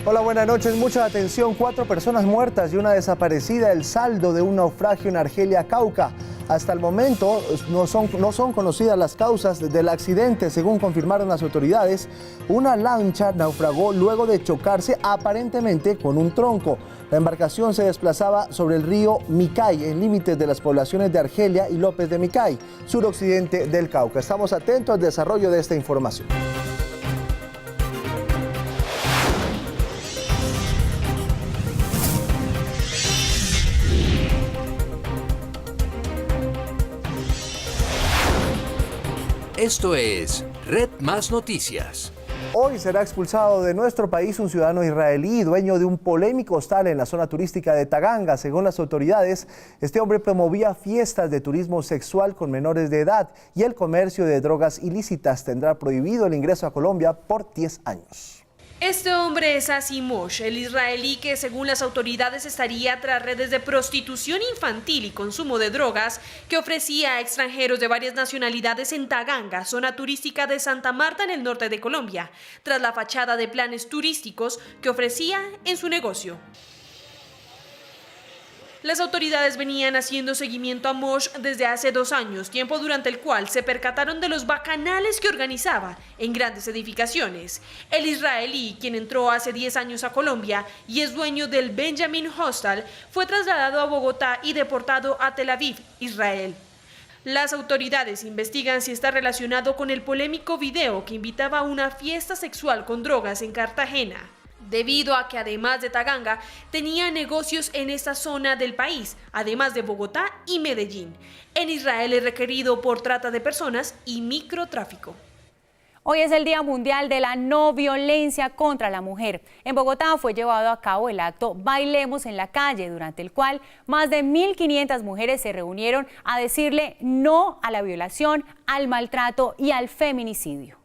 Hola, buenas noches. Mucha atención. 4 personas muertas y una desaparecida. El saldo de un naufragio en Argelia, Cauca. Hasta el momento no son conocidas las causas del accidente. Según confirmaron las autoridades, una lancha naufragó luego de chocarse aparentemente con un tronco. La embarcación se desplazaba sobre el río Micay, en límites de las poblaciones de Argelia y López de Micay, suroccidente del Cauca. Estamos atentos al desarrollo de esta información. Esto es Red Más Noticias. Hoy será expulsado de nuestro país un ciudadano israelí, dueño de un polémico hostal en la zona turística de Taganga. Según las autoridades, este hombre promovía fiestas de turismo sexual con menores de edad y el comercio de drogas ilícitas. Tendrá prohibido el ingreso a Colombia por 10 años. Este hombre es Asimosh, el israelí que según las autoridades estaría tras redes de prostitución infantil y consumo de drogas que ofrecía a extranjeros de varias nacionalidades en Taganga, zona turística de Santa Marta en el norte de Colombia, tras la fachada de planes turísticos que ofrecía en su negocio. Las autoridades venían haciendo seguimiento a Mosh desde hace 2 años, tiempo durante el cual se percataron de los bacanales que organizaba en grandes edificaciones. El israelí, quien entró hace 10 años a Colombia y es dueño del Benjamin Hostel, fue trasladado a Bogotá y deportado a Tel Aviv, Israel. Las autoridades investigan si está relacionado con el polémico video que invitaba a una fiesta sexual con drogas en Cartagena, debido a que además de Taganga tenía negocios en esta zona del país, además de Bogotá y Medellín. En Israel es requerido por trata de personas y microtráfico. Hoy es el Día Mundial de la No Violencia contra la Mujer. En Bogotá fue llevado a cabo el acto Bailemos en la Calle, durante el cual más de 1.500 mujeres se reunieron a decirle no a la violación, al maltrato y al feminicidio.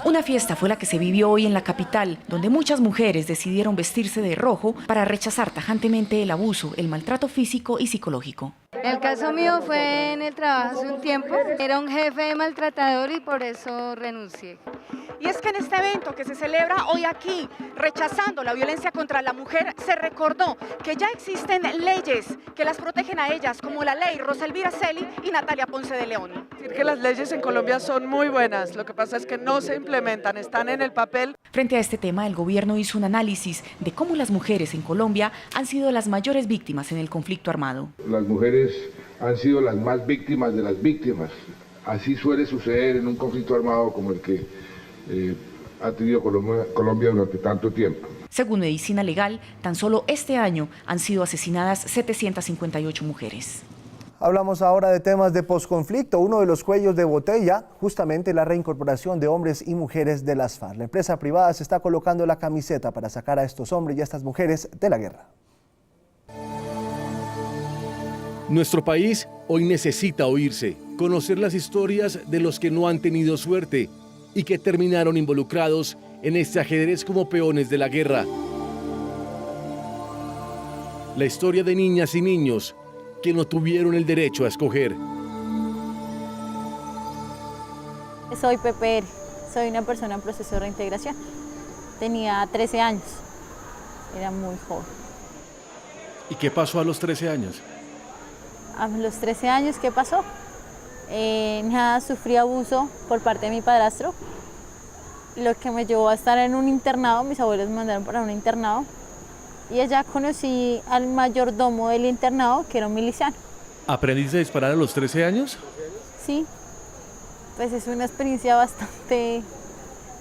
Una fiesta fue la que se vivió hoy en la capital, donde muchas mujeres decidieron vestirse de rojo para rechazar tajantemente el abuso, el maltrato físico y psicológico. El caso mío fue en el trabajo hace un tiempo. Era un jefe maltratador y por eso renuncié. Y es que en este evento que se celebra hoy aquí, rechazando la violencia contra la mujer, se recordó que ya existen leyes que las protegen a ellas, como la ley Rosa Elvira Celi y Natalia Ponce de León. Decir que las leyes en Colombia son muy buenas, lo que pasa es que no se implementan, están en el papel. Frente a este tema, el gobierno hizo un análisis de cómo las mujeres en Colombia han sido las mayores víctimas en el conflicto armado. Las mujeres han sido las más víctimas de las víctimas. Así suele suceder en un conflicto armado como el que ha tenido Colombia durante tanto tiempo. Según Medicina Legal, tan solo este año han sido asesinadas 758 mujeres. Hablamos ahora de temas de posconflicto. Uno de los cuellos de botella, justamente la reincorporación de hombres y mujeres de las FARC. La empresa privada se está colocando la camiseta para sacar a estos hombres y a estas mujeres de la guerra. Nuestro país hoy necesita oírse, conocer las historias de los que no han tenido suerte y que terminaron involucrados en este ajedrez como peones de la guerra. La historia de niñas y niños que no tuvieron el derecho a escoger. Soy PPR, soy una persona en proceso de reintegración. Tenía 13 años, era muy joven. ¿Y qué pasó a los 13 años? A los 13 años, ¿qué pasó? Nada, sufrí abuso por parte de mi padrastro, lo que me llevó a estar en un internado. Mis abuelos me mandaron para un internado y allá conocí al mayordomo del internado, que era un miliciano. ¿Aprendiste a disparar a los 13 años? Sí, pues es una experiencia bastante,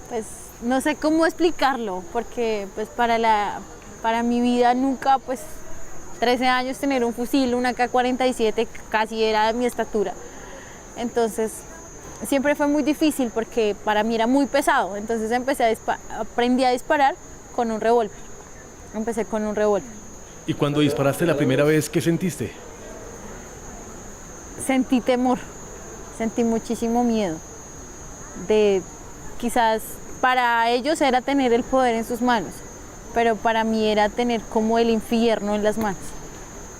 pues no sé cómo explicarlo, porque pues para mi vida nunca, pues 13 años tener un fusil, una AK-47, casi era de mi estatura. Entonces, siempre fue muy difícil porque para mí era muy pesado. Entonces aprendí a disparar con un revólver. Empecé con un revólver. ¿Y cuando disparaste la primera vez, qué sentiste? Sentí temor, sentí muchísimo miedo. Quizás para ellos era tener el poder en sus manos, pero para mí era tener como el infierno en las manos.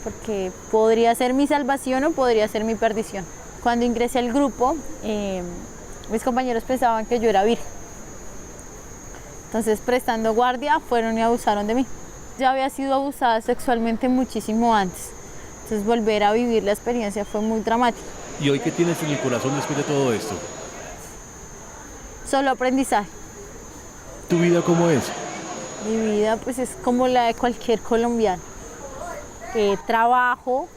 Porque podría ser mi salvación o podría ser mi perdición. Cuando ingresé al grupo, mis compañeros pensaban que yo era virgen. Entonces, prestando guardia, fueron y abusaron de mí. Ya había sido abusada sexualmente muchísimo antes. Entonces, volver a vivir la experiencia fue muy dramático. ¿Y hoy qué tienes en el corazón después de todo esto? Solo aprendizaje. ¿Tu vida cómo es? Mi vida pues es como la de cualquier colombiano. Trabajo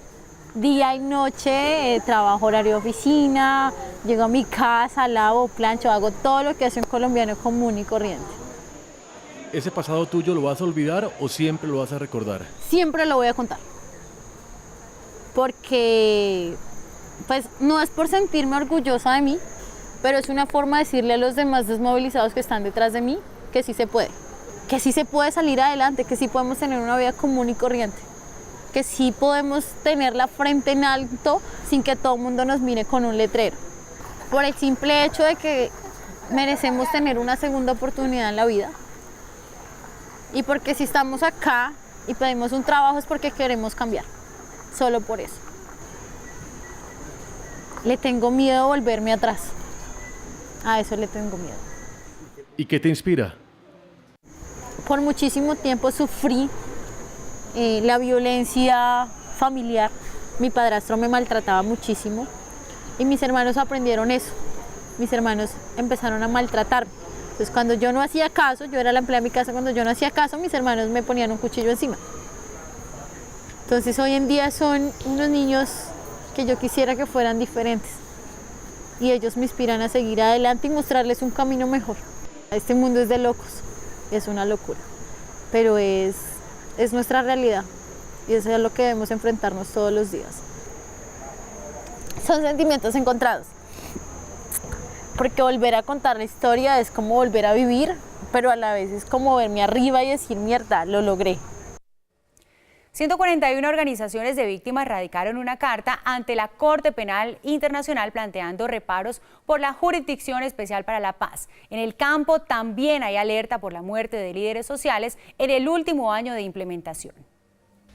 día y noche, trabajo horario de oficina, llego a mi casa, lavo, plancho, hago todo lo que hace un colombiano común y corriente. ¿Ese pasado tuyo lo vas a olvidar o siempre lo vas a recordar? Siempre lo voy a contar. Porque pues no es por sentirme orgullosa de mí, pero es una forma de decirle a los demás desmovilizados que están detrás de mí que sí se puede salir adelante, que sí podemos tener una vida común y corriente, que sí podemos tener la frente en alto sin que todo el mundo nos mire con un letrero. Por el simple hecho de que merecemos tener una segunda oportunidad en la vida. Y porque si estamos acá y pedimos un trabajo es porque queremos cambiar, solo por eso. Le tengo miedo a volverme atrás, a eso le tengo miedo. ¿Y qué te inspira? Por muchísimo tiempo sufrí la violencia familiar. Mi padrastro me maltrataba muchísimo y mis hermanos aprendieron eso. Mis hermanos empezaron a maltratarme. Entonces cuando yo no hacía caso, yo era la empleada de mi casa, cuando yo no hacía caso, mis hermanos me ponían un cuchillo encima. Entonces hoy en día son unos niños que yo quisiera que fueran diferentes. Y ellos me inspiran a seguir adelante y mostrarles un camino mejor. Este mundo es de locos, es una locura, pero es nuestra realidad y eso es a lo que debemos enfrentarnos todos los días. Son sentimientos encontrados, porque volver a contar la historia es como volver a vivir, pero a la vez es como verme arriba y decir, mierda, lo logré. 141 organizaciones de víctimas radicaron una carta ante la Corte Penal Internacional planteando reparos por la Jurisdicción Especial para la Paz. En el campo también hay alerta por la muerte de líderes sociales en el último año de implementación.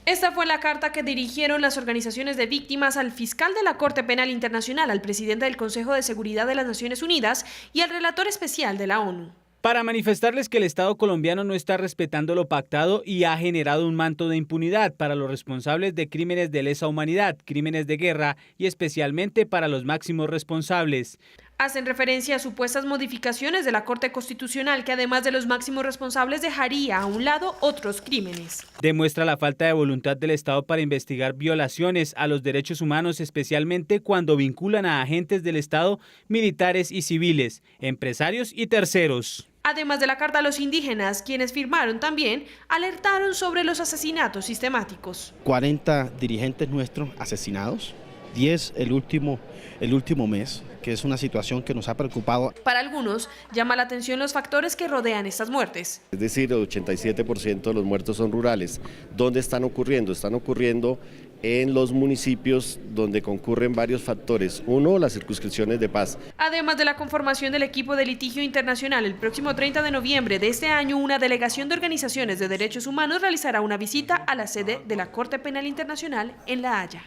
Esta fue la carta que dirigieron las organizaciones de víctimas al fiscal de la Corte Penal Internacional, al presidente del Consejo de Seguridad de las Naciones Unidas y al relator especial de la ONU. Para manifestarles que el Estado colombiano no está respetando lo pactado y ha generado un manto de impunidad para los responsables de crímenes de lesa humanidad, crímenes de guerra y especialmente para los máximos responsables. Hacen referencia a supuestas modificaciones de la Corte Constitucional que además de los máximos responsables dejaría a un lado otros crímenes. Demuestra la falta de voluntad del Estado para investigar violaciones a los derechos humanos, especialmente cuando vinculan a agentes del Estado, militares y civiles, empresarios y terceros. Además de la carta a los indígenas, quienes firmaron también, alertaron sobre los asesinatos sistemáticos. 40 dirigentes nuestros asesinados, 10 el último mes, que es una situación que nos ha preocupado. Para algunos, llama la atención los factores que rodean estas muertes. Es decir, el 87% de los muertos son rurales. ¿Dónde están ocurriendo? Están ocurriendo en los municipios donde concurren varios factores. Uno, las circunscripciones de paz. Además de la conformación del equipo de litigio internacional, el próximo 30 de noviembre de este año, una delegación de organizaciones de derechos humanos realizará una visita a la sede de la Corte Penal Internacional en La Haya.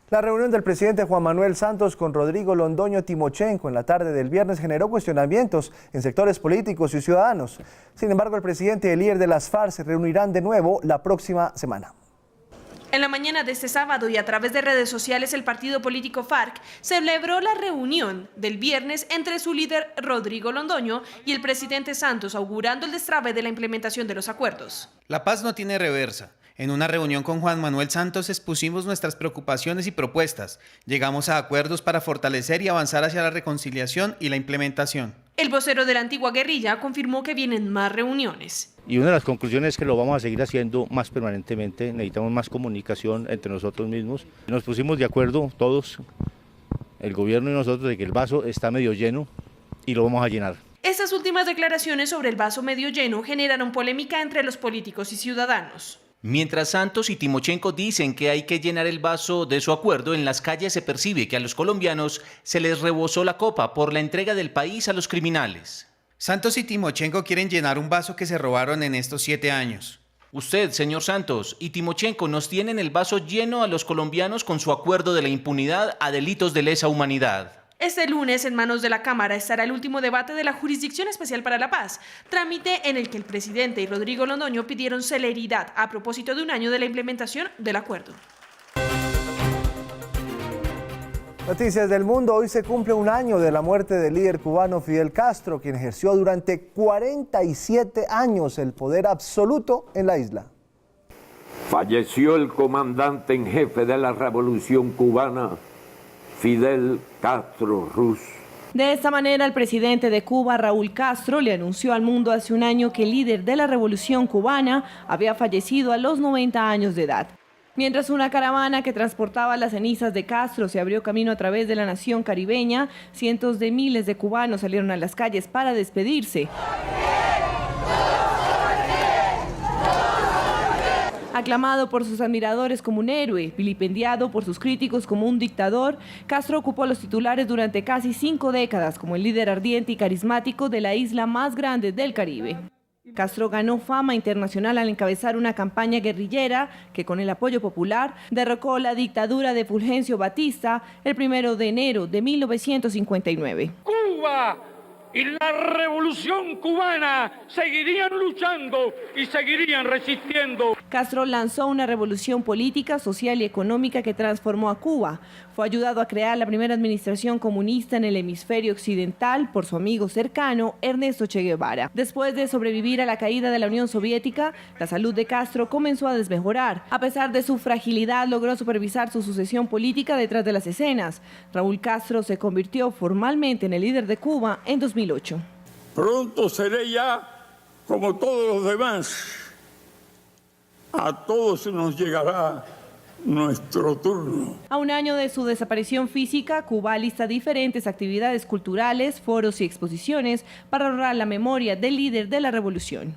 La reunión del presidente Juan Manuel Santos con Rodrigo Londoño Timochenko en la tarde del viernes generó cuestionamientos en sectores políticos y ciudadanos. Sin embargo, el presidente y el líder de las FARC se reunirán de nuevo la próxima semana. En la mañana de este sábado y a través de redes sociales, el partido político FARC celebró la reunión del viernes entre su líder Rodrigo Londoño y el presidente Santos, augurando el destrabe de la implementación de los acuerdos. La paz no tiene reversa. En una reunión con Juan Manuel Santos expusimos nuestras preocupaciones y propuestas. Llegamos a acuerdos para fortalecer y avanzar hacia la reconciliación y la implementación. El vocero de la antigua guerrilla confirmó que vienen más reuniones. Y una de las conclusiones es que lo vamos a seguir haciendo más permanentemente, necesitamos más comunicación entre nosotros mismos. Nos pusimos de acuerdo todos, el gobierno y nosotros, de que el vaso está medio lleno y lo vamos a llenar. Estas últimas declaraciones sobre el vaso medio lleno generaron polémica entre los políticos y ciudadanos. Mientras Santos y Timochenko dicen que hay que llenar el vaso de su acuerdo, en las calles se percibe que a los colombianos se les rebosó la copa por la entrega del país a los criminales. Santos y Timochenko quieren llenar un vaso que se robaron en estos 7 años. Usted, señor Santos, y Timochenko nos tienen el vaso lleno a los colombianos con su acuerdo de la impunidad a delitos de lesa humanidad. Este lunes, en manos de la Cámara, estará el último debate de la Jurisdicción Especial para la Paz, trámite en el que el presidente y Rodrigo Londoño pidieron celeridad a propósito de un año de la implementación del acuerdo. Noticias del mundo. Hoy se cumple un año de la muerte del líder cubano Fidel Castro, quien ejerció durante 47 años el poder absoluto en la isla. Falleció el comandante en jefe de la Revolución Cubana, Fidel Castro Ruz. De esta manera, el presidente de Cuba, Raúl Castro, le anunció al mundo hace un año que el líder de la Revolución Cubana había fallecido a los 90 años de edad. Mientras una caravana que transportaba las cenizas de Castro se abrió camino a través de la nación caribeña, cientos de miles de cubanos salieron a las calles para despedirse. Aclamado por sus admiradores como un héroe, vilipendiado por sus críticos como un dictador, Castro ocupó los titulares durante casi 5 décadas como el líder ardiente y carismático de la isla más grande del Caribe. Castro ganó fama internacional al encabezar una campaña guerrillera que, con el apoyo popular, derrocó la dictadura de Fulgencio Batista el 1 de enero de 1959. ¡Cuba! Y la Revolución Cubana seguirían luchando y seguirían resistiendo. Castro lanzó una revolución política, social y económica que transformó a Cuba. Fue ayudado a crear la primera administración comunista en el hemisferio occidental por su amigo cercano, Ernesto Che Guevara. Después de sobrevivir a la caída de la Unión Soviética, la salud de Castro comenzó a desmejorar. A pesar de su fragilidad, logró supervisar su sucesión política detrás de las escenas. Raúl Castro se convirtió formalmente en el líder de Cuba en 2008. Pronto seré ya como todos los demás. A todos nos llegará nuestro turno. A un año de su desaparición física, Cuba alista diferentes actividades culturales, foros y exposiciones para honrar la memoria del líder de la revolución.